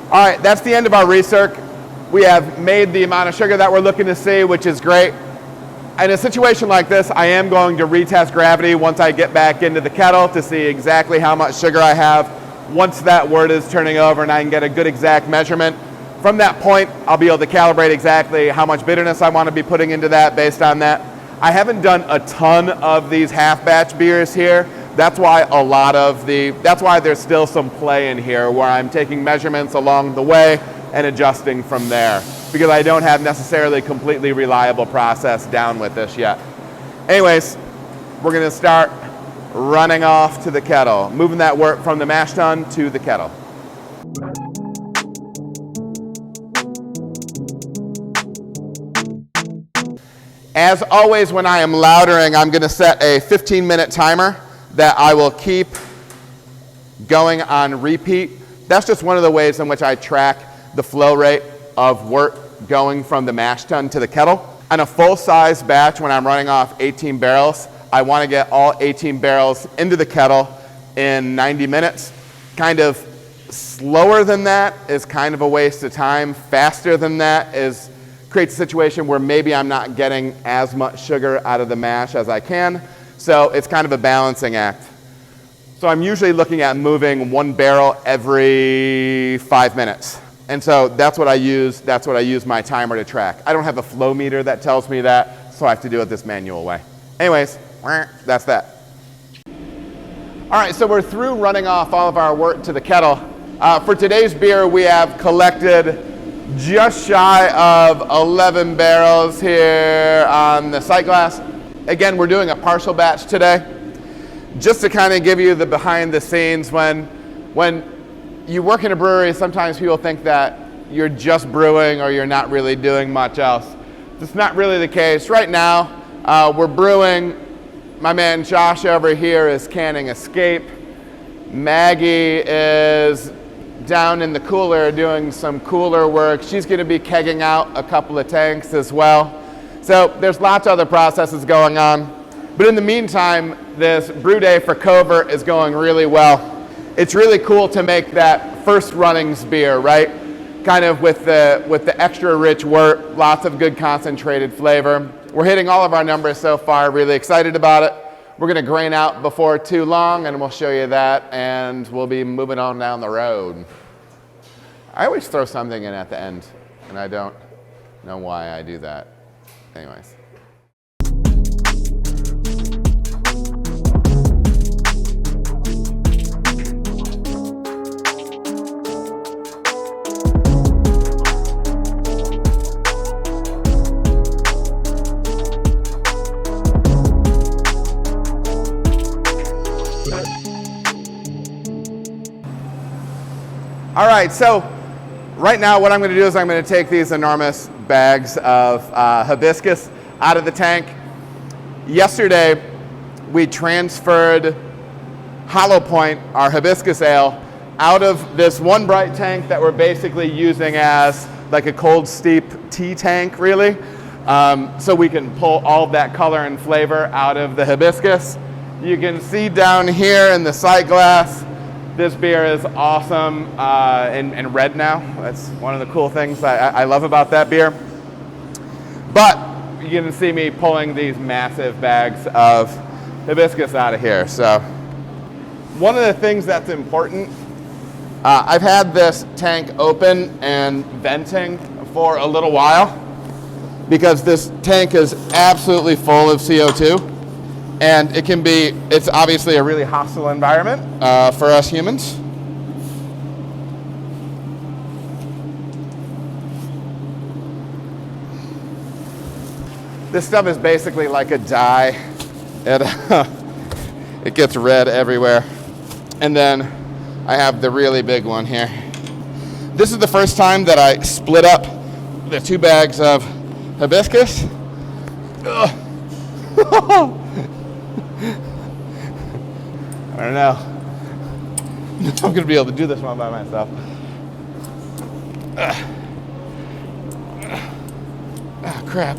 All right, that's the end of our recirc. We have made the amount of sugar that we're looking to see, which is great. In a situation like this, I am going to retest gravity once I get back into the kettle to see exactly how much sugar I have. Once that wort is turning over and I can get a good exact measurement, from that point, I'll be able to calibrate exactly how much bitterness I want to be putting into that based on that. I haven't done a ton of these half batch beers here. That's why that's why there's still some play in here where I'm taking measurements along the way and adjusting from there, because I don't have necessarily completely reliable process down with this yet. Anyways, we're gonna start running off to the kettle, moving that wort from the mash tun to the kettle. As always, when I am loudering, I'm gonna set a 15-minute timer that I will keep going on repeat. That's just one of the ways in which I track the flow rate of wort going from the mash tun to the kettle. On a full-size batch, when I'm running off 18 barrels, I want to get all 18 barrels into the kettle in 90 minutes. Kind of slower than that is kind of a waste of time. Faster than that creates a situation where maybe I'm not getting as much sugar out of the mash as I can. So it's kind of a balancing act. So I'm usually looking at moving 1 barrel every 5 minutes. And so that's what I use my timer to track. I don't have a flow meter that tells me that, so I have to do it this manual way. Anyways, that's that. All right, so we're through running off all of our wort to the kettle. For today's beer, we have collected just shy of 11 barrels here on the sight glass. Again, we're doing a partial batch today. Just to kind of give you the behind the scenes, when you work in a brewery, sometimes people think that you're just brewing or you're not really doing much else. That's not really the case. Right now, we're brewing. My man Josh over here is canning Escape. Maggie is down in the cooler doing some cooler work. She's going to be kegging out a couple of tanks as well. So there's lots of other processes going on. But in the meantime, this Brewday for Covert is going really well. It's really cool to make that first runnings beer, right? Kind of with the extra rich wort, lots of good concentrated flavor. We're hitting all of our numbers so far, really excited about it. We're gonna grain out before too long and we'll show you that and we'll be moving on down the road. I always throw something in at the end and I don't know why I do that. Anyways. All right, so right now what I'm going to do is I'm going to take these enormous bags of hibiscus out of the tank. Yesterday, we transferred Hollow Point, our hibiscus ale, out of this one bright tank that we're basically using as like a cold steep tea tank, really. So we can pull all of that color and flavor out of the hibiscus. You can see down here in the sight glass, this beer is awesome in red now. That's one of the cool things I love about that beer. But you can see me pulling these massive bags of hibiscus out of here. So one of the things that's important, I've had this tank open and venting for a little while because this tank is absolutely full of CO2. And it's obviously a really hostile environment for us humans. This stuff is basically like a dye. It gets red everywhere. And then I have the really big one here. This is the first time that I split up the 2 bags of hibiscus. I don't know. I'm gonna be able to do this one by myself. Oh, crap.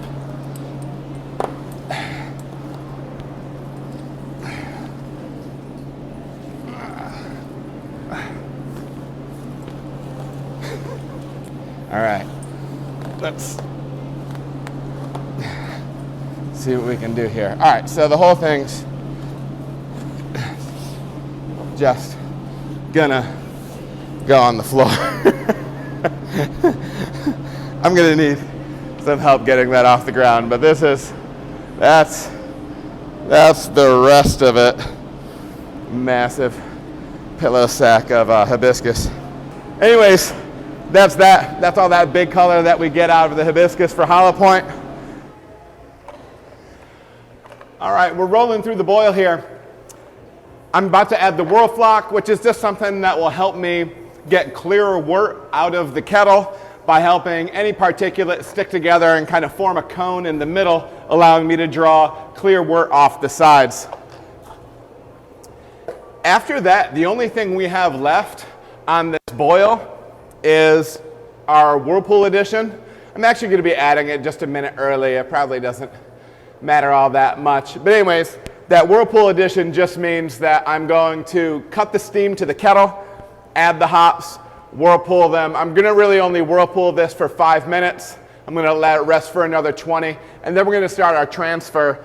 All right, let's see what we can do here. All right, so the whole thing's just gonna go on the floor. I'm gonna need some help getting that off the ground, but that's the rest of it. Massive pillow sack of hibiscus. Anyways, that's that. That's all that big color that we get out of the hibiscus for hollow point. All right, we're rolling through the boil here. I'm about to add the whirlflock, which is just something that will help me get clearer wort out of the kettle by helping any particulate stick together and kind of form a cone in the middle, allowing me to draw clear wort off the sides. After that, the only thing we have left on this boil is our Whirlpool edition. I'm actually going to be adding it just a minute early. It probably doesn't matter all that much. But anyways, that Whirlpool edition just means that I'm going to cut the steam to the kettle, add the hops, whirlpool them. I'm going to really only whirlpool this for 5 minutes. I'm going to let it rest for another 20, and then we're going to start our transfer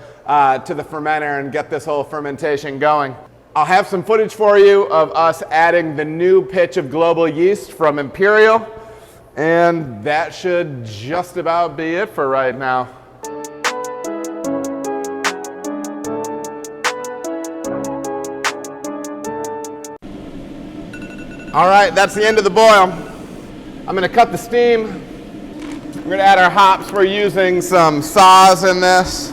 to the fermenter and get this whole fermentation going. I'll have some footage for you of us adding the new pitch of global yeast from Imperial, and that should just about be it for right now. All right, that's the end of the boil. I'm gonna cut the steam. We're gonna add our hops. We're using some saws in this.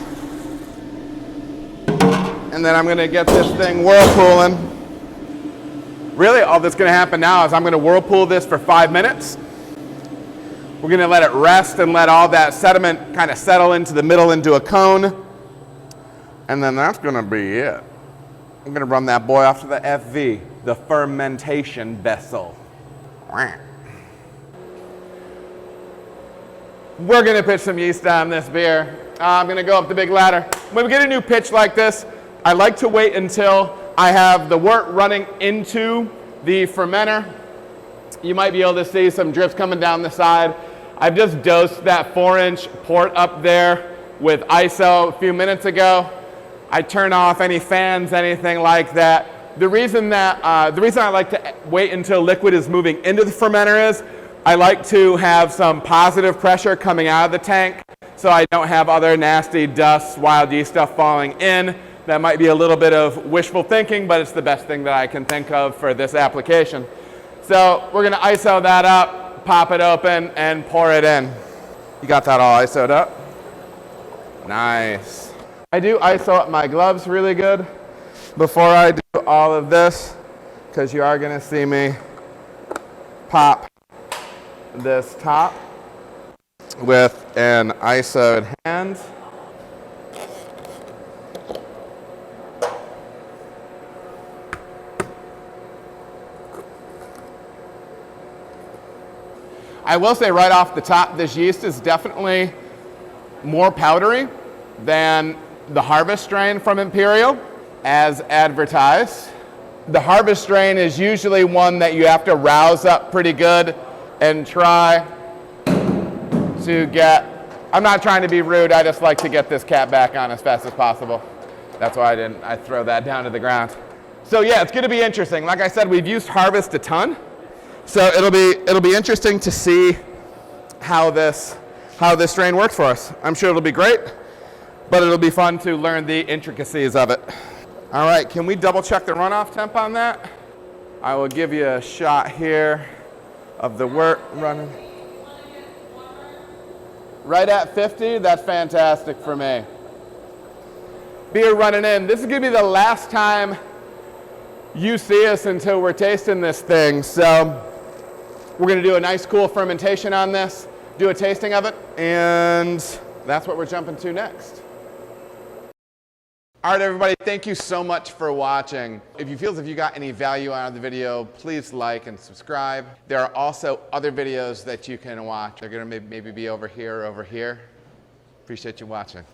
And then I'm gonna get this thing whirlpooling. Really, all that's gonna happen now is I'm gonna whirlpool this for 5 minutes. We're gonna let it rest and let all that sediment kind of settle into the middle into a cone. And then that's gonna be it. I'm gonna run that boy off to the FV, the fermentation vessel. We're gonna pitch some yeast on this beer. I'm gonna go up the big ladder. When we get a new pitch like this, I like to wait until I have the wort running into the fermenter. You might be able to see some drips coming down the side. I've just dosed that 4-inch port up there with ISO a few minutes ago. I turn off any fans, anything like that. The reason I like to wait until liquid is moving into the fermenter is I like to have some positive pressure coming out of the tank so I don't have other nasty dust, wild yeast stuff falling in. That might be a little bit of wishful thinking, but it's the best thing that I can think of for this application. So we're gonna ISO that up, pop it open, and pour it in. You got that all ISO'd up? Nice. I do ISO up my gloves really good before I do all of this, because you are gonna see me pop this top with an ISO'd hand. I will say right off the top, this yeast is definitely more powdery than the harvest strain from Imperial, as advertised. The harvest strain is usually one that you have to rouse up pretty good and try to get, I'm not trying to be rude, I just like to get this cap back on as fast as possible. That's why I throw that down to the ground. So yeah, it's gonna be interesting. Like I said, we've used harvest a ton. So it'll be interesting to see how this strain works for us. I'm sure it'll be great, but it'll be fun to learn the intricacies of it. All right, can we double check the runoff temp on that? I will give you a shot here of the wort running. Right at 50, that's fantastic for me. Beer running in. This is gonna be the last time you see us until we're tasting this thing. So we're gonna do a nice cool fermentation on this, do a tasting of it, and that's what we're jumping to next. All right, everybody, thank you so much for watching. If you feel as if you got any value out of the video, please like and subscribe. There are also other videos that you can watch. They're gonna maybe be over here or over here. Appreciate you watching.